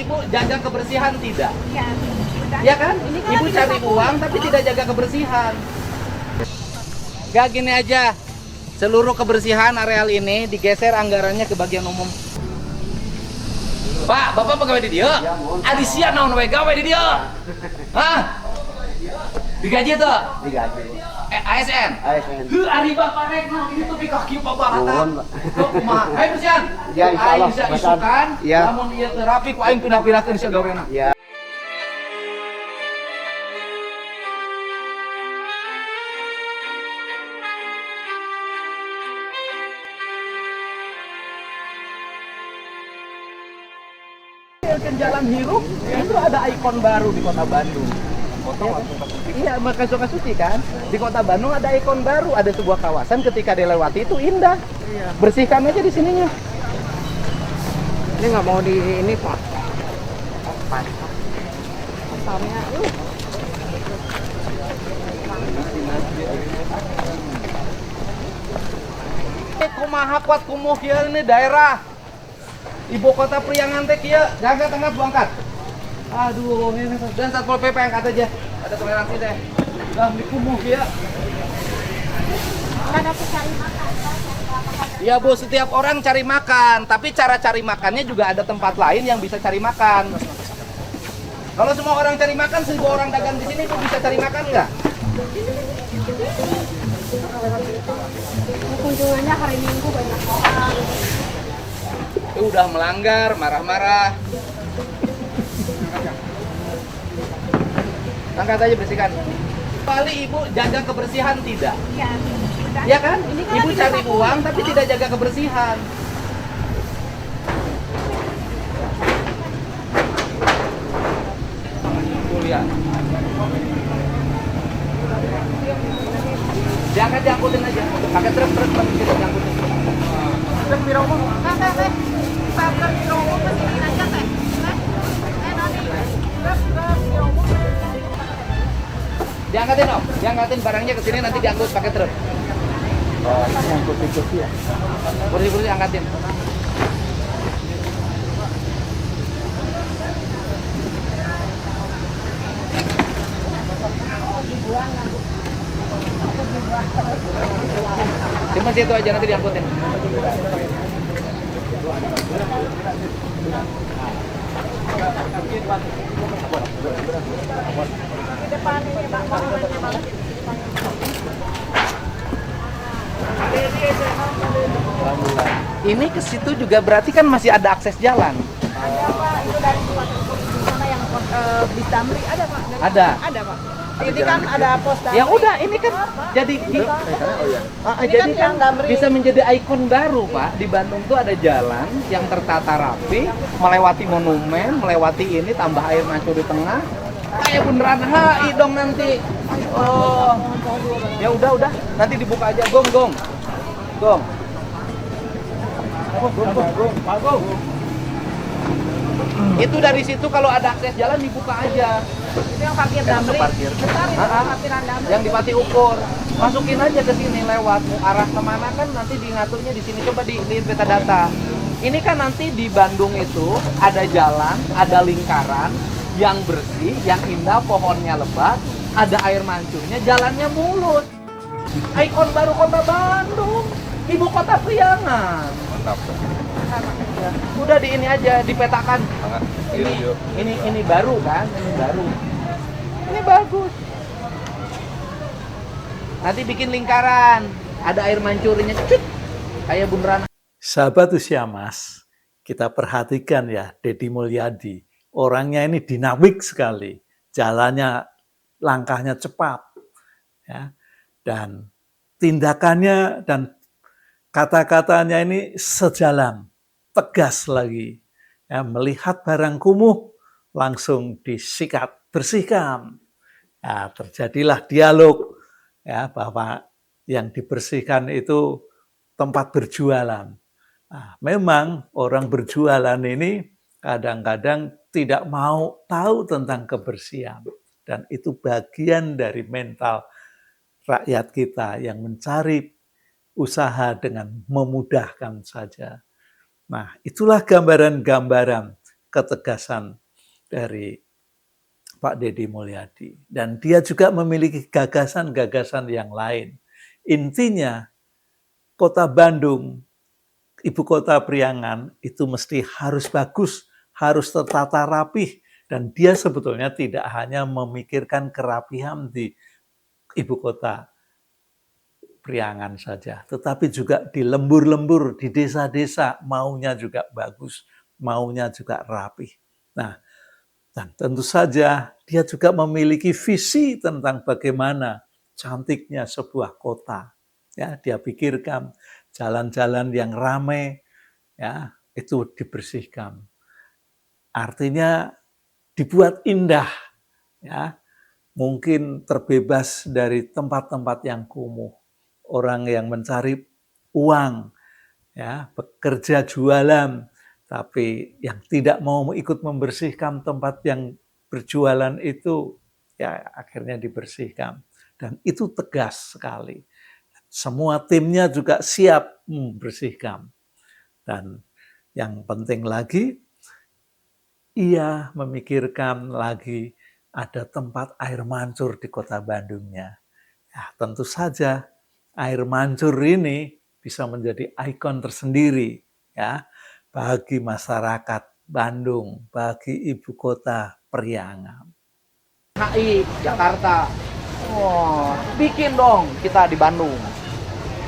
Ibu jaga kebersihan tidak? Iya. Ya kan? Ini kan Ibu lagi cari disapu. uang tapi tidak jaga kebersihan. Gak gini aja. Seluruh kebersihan areal ini digeser anggarannya ke bagian umum. Pak, Bapak pegawai di dia? Adi sia naon we gawe di dia? Hah? Digaji tuh? Digaji. ASN? ASN. Heuh, ari Bapak rek naon ini tuh pika kieu babaratan. Nuhun, Pak. Tuh kumaha? Ayo bersihan. Ya, insya Allah. Aing bisa isukan. Ya. Lamun ieu teu rapi ku aing pindah-pindahkeun sia gawena. Ya. Kan jalan hirup itu ada ikon baru di kota Bandung. Iya, maka suka-suci kan. Di kota Bandung ada ikon baru, ada sebuah kawasan ketika dilewati itu indah. Bersihkan aja di sininya. Ini nggak mau di ini Pak. Pasarnya, Kumaha kuat kumuh kieu ini daerah ibu kota Priangan teh kieu, jaga tengah berangkat. Aduh, ini dan Satpol PP angkat aja. Ada toleransi deh. Dah di kumuh kieu. kan aku cari makan. Iya Bu, setiap orang cari makan, tapi cara cari makannya juga ada tempat lain yang bisa cari makan. Kalau semua orang cari makan, 1000 orang dagang di sini Bu bisa cari makan nggak? Kunjungannya hari Minggu banyak orang. Itu udah melanggar, marah-marah. Angkat aja bersihkan. Kali Ibu jaga kebersihan tidak? Iya. Ya kan? Ini kan Ibu lagi cari disapu. uang tapi tidak jaga kebersihan. Kuliah. Diangkutin aja. Pakai truk gitu diangkutin. Truk biro umum. Teh. Pakai biro umum kesini aja teh. Noni. Truk biro umum. Diangkatin Om. Diangkatin barangnya ke sini nanti diangkut pakai truk. Oh, ini yang kursi ya. Kursi-kursi angkatin. Cuma situ aja nanti diangkutin. Di depan ini Pak, bangunannya Pak. Ini ke situ juga berarti kan masih ada akses jalan. Ada Pak, itu dari mana yang bis Damri ada Pak? Ada. Ada Pak. Ini kan ada pos Damri. Ya udah, ini kan jadi Ini jadi kan kan yang Damri. bisa menjadi ikon baru Pak. Di Bandung tuh ada jalan yang tertata rapi, melewati monumen, melewati ini tambah air mancur di tengah. Kayak beneran HI dong nanti. Oh. Ya udah, nanti dibuka aja gong. Gong. Itu dari situ kalau ada akses jalan dibuka aja. Itu yang parkir Damri. parkir. Besar itu Ah, ah. parkiran Damri. Yang di Pati Ukur. Masukin aja ke sini lewat arah kemana kan nanti ngaturnya di sini. Coba di peta data. Ini kan nanti di Bandung itu ada jalan, ada lingkaran yang bersih, yang indah, pohonnya lebat, ada air mancurnya, jalannya mulus. Ikon baru kota Bandung, ibu kota Priangan. Mantap. Ya, udah di ini aja dipetakan. Ini baru kan, ini baru. Ini bagus. Nanti bikin lingkaran, ada air mancurnya, cuk, kayak bundaran. Sahabat usia Mas, kita perhatikan ya Deddy Mulyadi. Orangnya ini dinamik sekali, jalannya, langkahnya cepat, ya, dan tindakannya dan kata-katanya ini sejalan, tegas lagi. Ya, melihat barang kumuh langsung disikat, bersihkan. Ya, terjadilah dialog ya bahwa yang dibersihkan itu tempat berjualan. Nah, memang orang berjualan ini kadang-kadang tidak mau tahu tentang kebersihan. Dan itu bagian dari mental rakyat kita yang mencari usaha dengan memudahkan saja. Nah, itulah gambaran-gambaran ketegasan dari Pak Deddy Mulyadi. Dan dia juga memiliki gagasan-gagasan yang lain. Intinya, Kota Bandung, ibu kota Priangan, itu mesti harus bagus, harus tertata rapih. Dan dia sebetulnya tidak hanya memikirkan kerapihan di ibu kota Priangan saja, tetapi juga di lembur-lembur, di desa-desa, maunya juga bagus, maunya juga rapih. Nah, dan tentu saja dia juga memiliki visi tentang bagaimana cantiknya sebuah kota. Ya, dia pikirkan jalan-jalan yang ramai, ya, itu dibersihkan. Artinya dibuat indah, ya. Mungkin terbebas dari tempat-tempat yang kumuh. Orang yang mencari uang, ya, bekerja jualan, tapi yang tidak mau ikut membersihkan tempat yang berjualan itu, ya akhirnya dibersihkan. Dan itu tegas sekali. Semua timnya juga siap membersihkan. Dan yang penting lagi, ia memikirkan lagi ada tempat air mancur di kota Bandungnya. Ya, tentu saja air mancur ini bisa menjadi ikon tersendiri, ya, bagi masyarakat Bandung, bagi ibu kota Priangan. HI Jakarta. Wah, bikin dong kita di Bandung.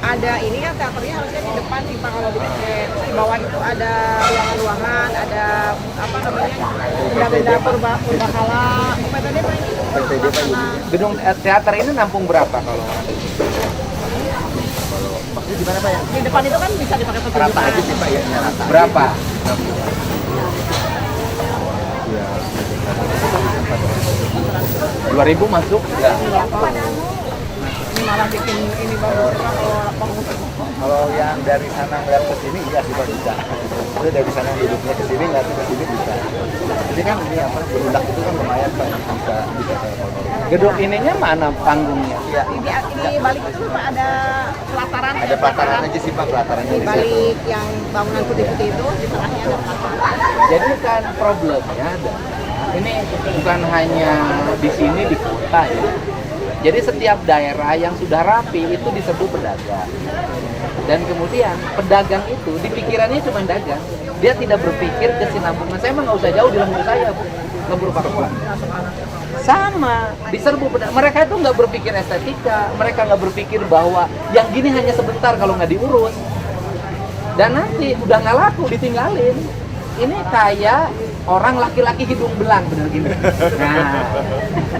Ada ini kan teaternya harusnya di depan nih Pak kalau dibikin. Di bawah itu ada ruangan-ruangan, ada apa namanya benda-benda purbakala. PPD Pak ini. Gedung teater ini nampung berapa kalau? Maksudnya gimana Pak ya? Di depan itu kan bisa dipakai Rata pertunjukan. aja sih Pak ya, rata. Berapa? Dua ribu masuk? Enggak. Ini malah bikin ini bagus kalau pengusir. Kalau yang dari sana ngeliat ke sini, iya sih Pak bisa. Itu dari sana duduknya ke sini, ngeliat ke sini bisa. Jadi kan ini apa, berudak itu kan lumayan Pak, bisa saya fotoin. Gedung ininya mana panggungnya? Iya, Di balik itu Pak ada pelataran. ada pelataran aja sih Pak, pelatarannya Di di situ. balik yang bangunan putih-putih itu di tengahnya ada pelataran. Jadi kan problemnya ada. Ini bukan hanya di sini di kota ya. Jadi setiap daerah yang sudah rapi itu diserbu pedagang. Dan kemudian pedagang itu di pikirannya cuma dagang. Dia tidak berpikir kesinambungan. Saya emang nggak usah jauh di lembur saya, Bu. Lembur Papua. Sama, diserbu pedagang. Mereka itu nggak berpikir estetika. Mereka nggak berpikir bahwa yang gini hanya sebentar kalau nggak diurus. Dan nanti udah nggak laku, ditinggalin. Ini kayak orang laki-laki hidung belang, bener gini. Nah,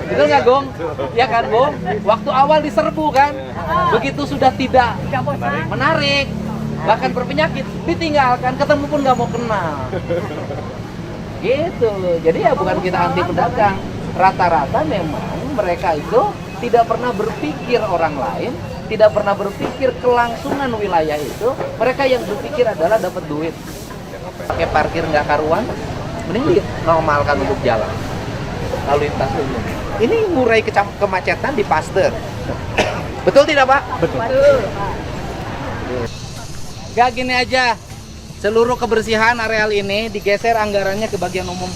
betul nggak Gong? Ya kan Gong? Waktu awal diserbu kan, begitu sudah tidak menarik, bahkan berpenyakit, ditinggalkan, ketemu pun nggak mau kenal. Gitu. Jadi ya bukan kita anti pedagang. Rata-rata memang mereka itu tidak pernah berpikir orang lain, tidak pernah berpikir kelangsungan wilayah itu. Mereka yang berpikir adalah dapat duit. Pakai parkir nggak karuan, mending normalkan untuk jalan lalu lintas umum. Ini ngurai kemacetan di Pasteur. Betul tidak Pak? Betul. Gak gini aja, seluruh kebersihan areal ini digeser anggarannya ke bagian umum.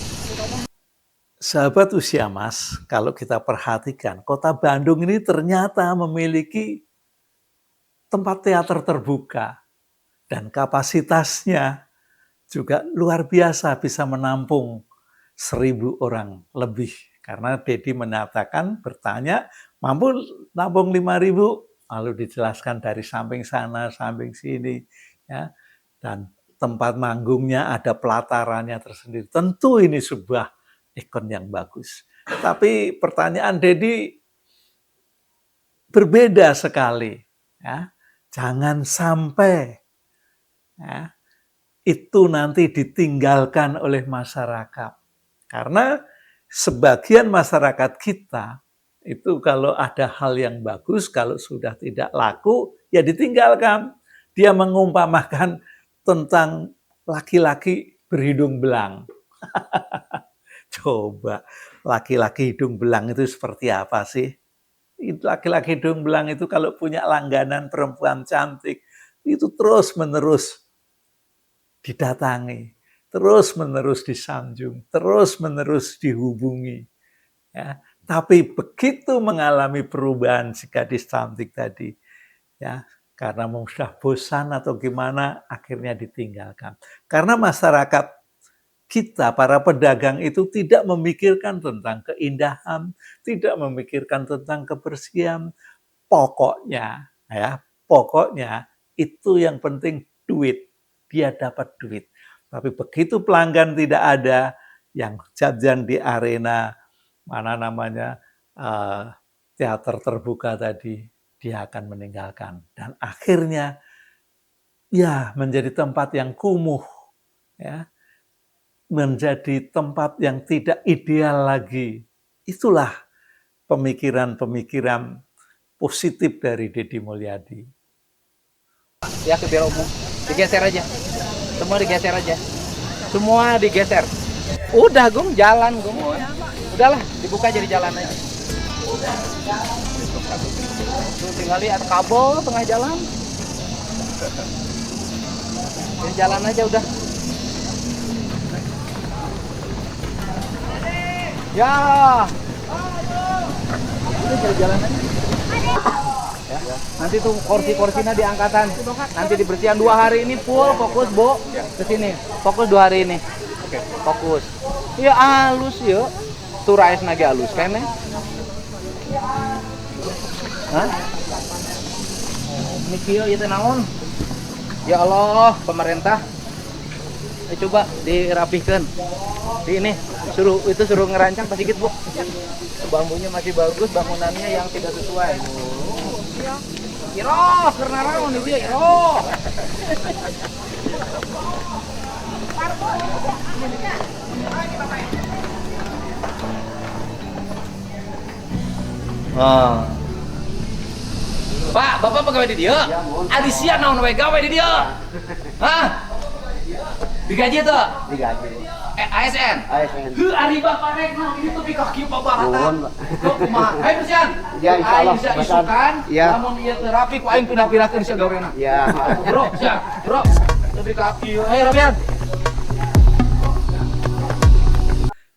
Sahabat usia Mas, kalau kita perhatikan, kota Bandung ini ternyata memiliki tempat teater terbuka dan kapasitasnya juga luar biasa, bisa menampung 1.000 orang lebih. Karena Deddy menyatakan, bertanya, mampu nampung 5.000? Lalu dijelaskan dari samping sana, samping sini. Ya. Dan tempat manggungnya ada pelatarannya tersendiri. Tentu ini sebuah ikon yang bagus. Tapi pertanyaan Deddy berbeda sekali. Ya. Jangan sampai ya, itu nanti ditinggalkan oleh masyarakat. Karena sebagian masyarakat kita itu kalau ada hal yang bagus, kalau sudah tidak laku, ya ditinggalkan. Dia mengumpamakan tentang laki-laki berhidung belang. Coba, laki-laki hidung belang itu seperti apa sih? Laki-laki hidung belang itu kalau punya langganan perempuan cantik, itu terus-menerus didatangi. terus-menerus disanjung, terus-menerus dihubungi. Ya. Tapi begitu mengalami perubahan si gadis cantik tadi, ya, karena sudah bosan atau gimana, akhirnya ditinggalkan. Karena masyarakat kita, para pedagang itu tidak memikirkan tentang keindahan, tidak memikirkan tentang kebersihan. Pokoknya, ya, pokoknya itu yang penting duit. Dia dapat duit. Tapi begitu pelanggan tidak ada, yang jajan di arena, mana namanya, teater terbuka tadi, dia akan meninggalkan. Dan akhirnya, ya, menjadi tempat yang kumuh, ya, menjadi tempat yang tidak ideal lagi. Itulah pemikiran-pemikiran positif dari Deddy Mulyadi. Ya ke biro umum, digeser aja. Semua digeser aja. Semua digeser. Udah Gung, jalan Gung. Udahlah, dibuka jadi jalan aja. Tuh tinggal lihat kabel tengah jalan. Jadi jalan aja udah. Ya. Udah jadi jalan aja. Ya. Nanti tuh kursi-kursinya diangkatan. Nanti dibersihan 2 hari ini full fokus, Bu. Ke sini. Fokus 2 hari ini. Oke, fokus. Ya halus ya. Tuh raes nage halus kene. Hah? Ini kieu ieu teh naon? Ya Allah, pemerintah. Coba dirapihkan. Di ini suruh ngerancang pas dikit, Bu. Bambunya masih bagus, bangunannya yang tidak sesuai. Iroh, karena naon ini dia, iroh. Pak, Bapak pegawai di dia? Adi sia naon we gawe di dia? Hah? Digaji tuh? Digaji. ASN? ASN. Ari Bapak rek naon ini tuh kaki babahatan. Kumaha? Ayo bersihan. Ya, insyaallah. Bisa isukan. Ya. Namun ieu teu rapi ku aing pindah-pindahkeun sia gawena. Ya. Bro, siap. Bro. Lebih kaki. Ayo Rabian.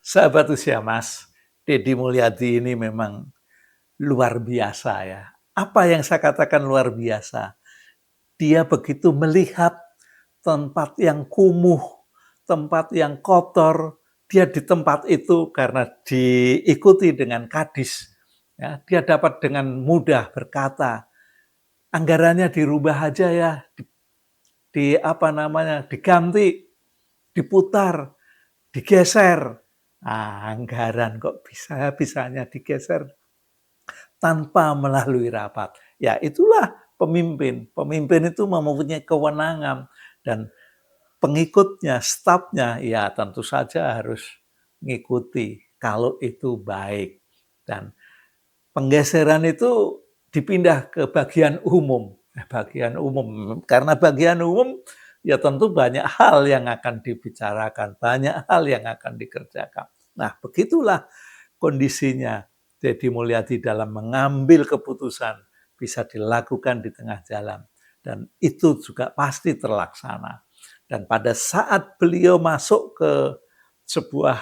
Sahabat usia Mas, Deddy Mulyadi ini memang luar biasa ya. Apa yang saya katakan luar biasa? Dia begitu melihat tempat yang kumuh, tempat yang kotor, dia di tempat itu karena diikuti dengan kadis. Ya, dia dapat dengan mudah berkata, anggarannya dirubah aja ya, diganti, diputar, digeser. Anggaran kok bisa-bisanya digeser tanpa melalui rapat. Ya itulah pemimpin. Pemimpin itu mempunyai kewenangan dan pengikutnya, stafnya, ya tentu saja harus mengikuti kalau itu baik. Dan penggeseran itu dipindah ke bagian umum. Karena bagian umum ya tentu banyak hal yang akan dibicarakan, banyak hal yang akan dikerjakan. Nah, begitulah kondisinya Deddy Mulyadi dalam mengambil keputusan bisa dilakukan di tengah jalan. Dan itu juga pasti terlaksana. Dan pada saat beliau masuk ke sebuah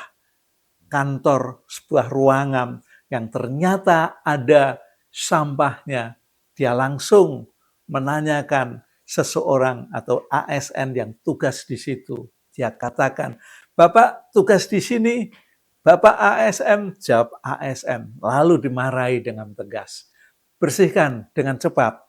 kantor, sebuah ruangan yang ternyata ada sampahnya, dia langsung menanyakan seseorang atau ASN yang tugas di situ. Dia katakan, Bapak tugas di sini, Bapak ASN, jawab ASN. Lalu dimarahi dengan tegas. Bersihkan dengan cepat.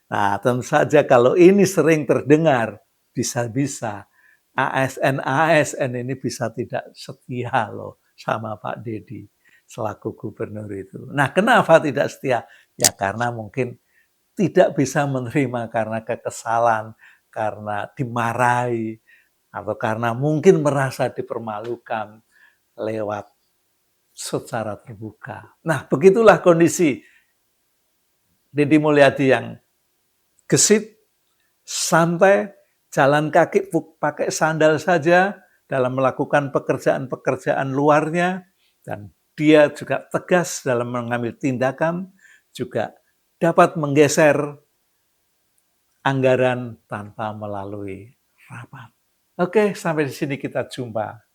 Nah, tentu saja kalau ini sering terdengar, bisa-bisa ASN ini bisa tidak setia loh sama Pak Deddy selaku gubernur itu. Nah, kenapa tidak setia? Ya karena mungkin tidak bisa menerima karena kekesalan, karena dimarahi, atau karena mungkin merasa dipermalukan lewat secara terbuka. Nah, begitulah kondisi Deddy Mulyadi yang gesit, santai, jalan kaki pakai sandal saja dalam melakukan pekerjaan-pekerjaan luarnya, dan dia juga tegas dalam mengambil tindakan, juga dapat menggeser anggaran tanpa melalui rapat. Oke, sampai di sini kita jumpa.